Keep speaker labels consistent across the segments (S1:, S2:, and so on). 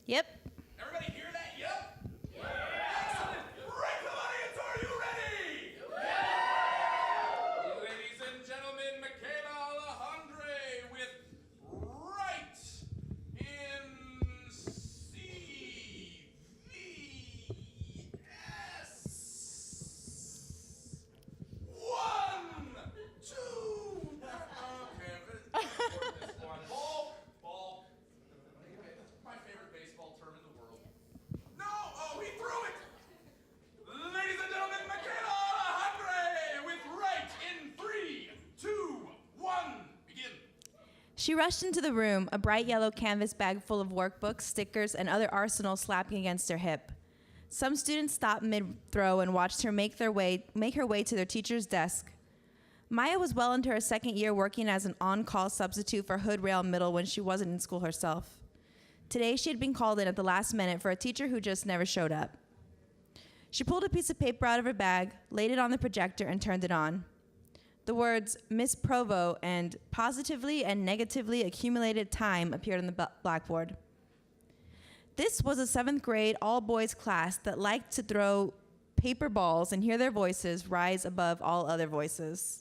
S1: Yep.
S2: Everybody hear that? Yep. Excellent. Break the audience. Are you ready? Ladies and gentlemen, Miquila Alejandre with right in CVS. 1, 2. Okay, this one. Ball. My favorite baseball term in the world. No! Oh, he threw it! Ladies and gentlemen, Miquila Alejandre with right in 3, 2, 1, begin.
S1: She rushed into the room, a bright yellow canvas bag full of workbooks, stickers, and other arsenal slapping against her hip. Some students stopped mid-throw and watched her make her way to their teacher's desk. Maya was well into her second year working as an on-call substitute for Hood Rail Middle when she wasn't in school herself. Today, she had been called in at the last minute for a teacher who just never showed up. She pulled a piece of paper out of her bag, laid it on the projector, and turned it on. The words Miss Provo and positively and negatively accumulated time appeared on the blackboard. This was a 7th grade all-boys class that liked to throw paper balls and hear their voices rise above all other voices.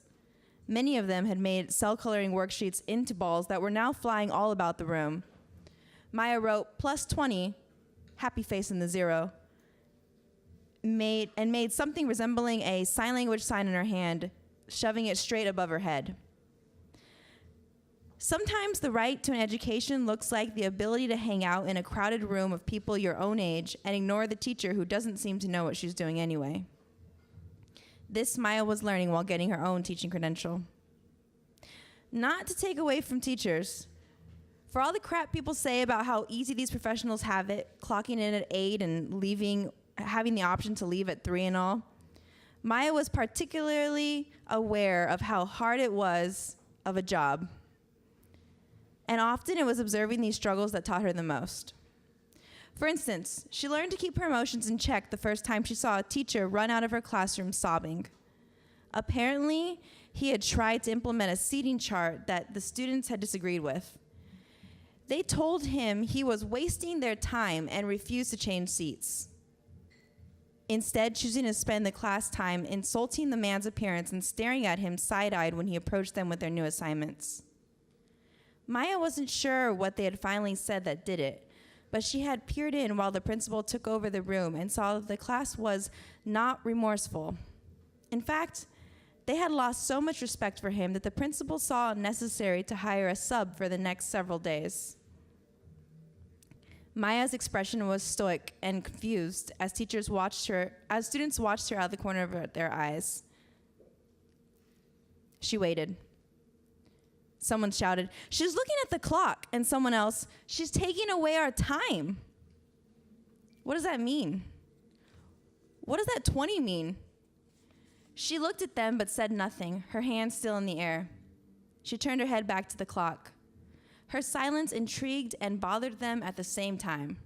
S1: Many of them had made cell coloring worksheets into balls that were now flying all about the room. Maya wrote +20, happy face in the 0, made something resembling a sign language sign in her hand, shoving it straight above her head. Sometimes the right to an education looks like the ability to hang out in a crowded room of people your own age and ignore the teacher who doesn't seem to know what she's doing anyway. This Maya was learning while getting her own teaching credential. Not to take away from teachers. For all the crap people say about how easy these professionals have it, clocking in at 8 and having the option to leave at 3 and all, Maya was particularly aware of how hard it was of a job. And often it was observing these struggles that taught her the most. For instance, she learned to keep her emotions in check the first time she saw a teacher run out of her classroom sobbing. Apparently, he had tried to implement a seating chart that the students had disagreed with. They told him he was wasting their time and refused to change seats, instead choosing to spend the class time insulting the man's appearance and staring at him side-eyed when he approached them with their new assignments. Maya wasn't sure what they had finally said that did it, but she had peered in while the principal took over the room and saw that the class was not remorseful. In fact, they had lost so much respect for him that the principal saw it necessary to hire a sub for the next several days. Maya's expression was stoic and confused as students watched her out of the corner of their eyes. She waited. Someone shouted, "She's looking at the clock," and someone else, "She's taking away our time." What does that mean? What does that 20 mean? She looked at them but said nothing, her hands still in the air. She turned her head back to the clock. Her silence intrigued and bothered them at the same time.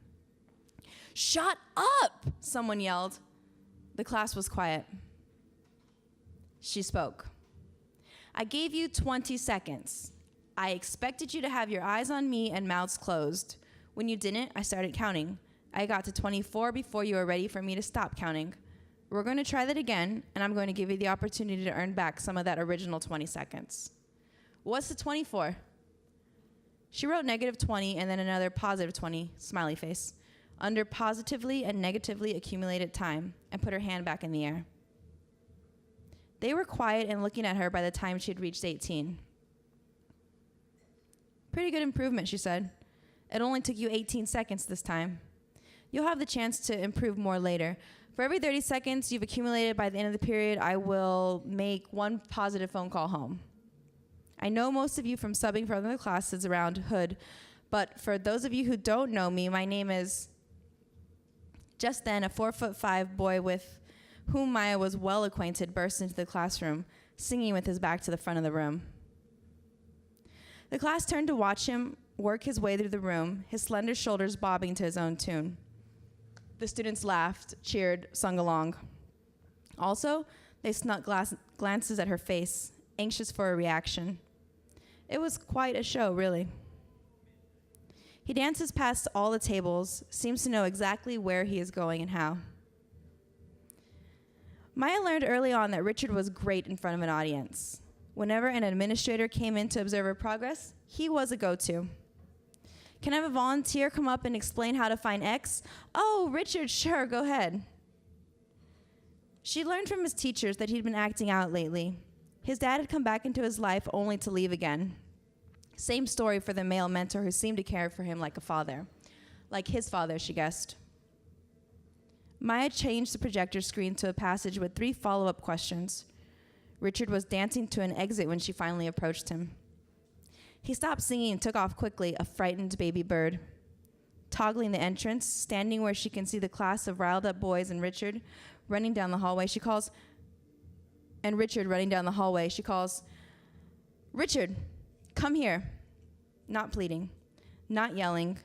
S1: "Shut up!" someone yelled. The class was quiet. She spoke. "I gave you 20 seconds. I expected you to have your eyes on me and mouths closed. When you didn't, I started counting. I got to 24 before you were ready for me to stop counting. We're going to try that again, and I'm going to give you the opportunity to earn back some of that original 20 seconds. What's the 20 for?" She wrote -20 and then another +20, smiley face, under positively and negatively accumulated time, and put her hand back in the air. They were quiet and looking at her by the time she had reached 18. "Pretty good improvement," she said. "It only took you 18 seconds this time. You'll have the chance to improve more later. For every 30 seconds you've accumulated by the end of the period, I will make one positive phone call home. I know most of you from subbing for other classes around Hood, but for those of you who don't know me, my name is..." Just then, a 4'5" boy with whom Maya was well acquainted burst into the classroom, singing with his back to the front of the room. The class turned to watch him work his way through the room, his slender shoulders bobbing to his own tune. The students laughed, cheered, sung along. Also, they snuck glances at her face, anxious for a reaction. It was quite a show, really. He dances past all the tables, seems to know exactly where he is going and how. Maya learned early on that Richard was great in front of an audience. Whenever an administrator came in to observe her progress, he was a go-to. Can I have a volunteer come up and explain how to find X? Oh, Richard, sure, go ahead. She learned from his teachers that he'd been acting out lately. His dad had come back into his life only to leave again. Same story for the male mentor who seemed to care for him like a father. Like his father, she guessed. Maya changed the projector screen to a passage with 3 follow-up questions. Richard was dancing to an exit when she finally approached him. He stopped singing and took off quickly, a frightened baby bird. Toggling the entrance, standing where she can see the class of riled-up boys and Richard running down the hallway, she calls, Richard, come here. Not pleading, not yelling,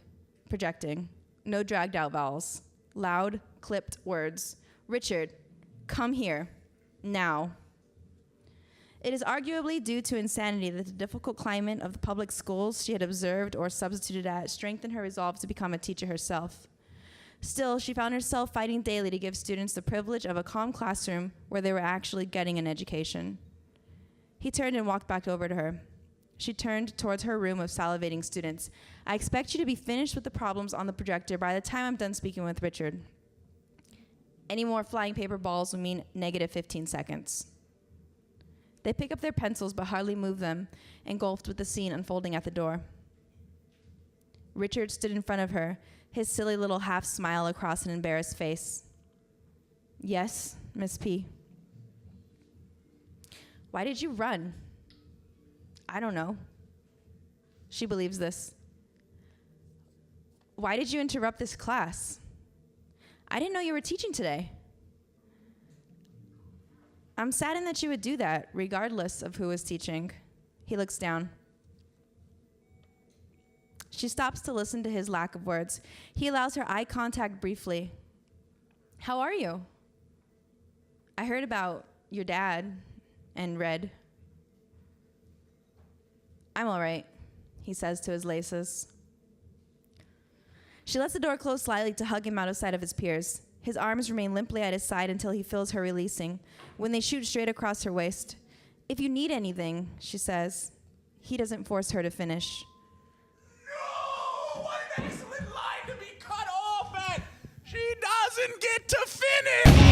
S1: projecting. No dragged out vowels. Loud, clipped words. Richard, come here. Now. It is arguably due to insanity that the difficult climate of the public schools she had observed or substituted at strengthened her resolve to become a teacher herself. Still, she found herself fighting daily to give students the privilege of a calm classroom where they were actually getting an education. He turned and walked back over to her. She turned towards her room of salivating students. I expect you to be finished with the problems on the projector by the time I'm done speaking with Richard. Any more flying paper balls will mean negative 15 seconds. They pick up their pencils but hardly move them, engulfed with the scene unfolding at the door. Richard stood in front of her, his silly little half smile across an embarrassed face. Yes, Miss P. Why did you run? I don't know. She believes this. Why did you interrupt this class? I didn't know you were teaching today. I'm saddened that you would do that, regardless of who was teaching. He looks down. She stops to listen to his lack of words. He allows her eye contact briefly. How are you? I heard about your dad and Red. I'm all right, he says to his laces. She lets the door close slightly to hug him out of sight of his peers. His arms remain limply at his side until he feels her releasing, when they shoot straight across her waist. If you need anything, she says. He doesn't force her to finish.
S2: No! What an excellent line to be cut off at! She doesn't get to finish!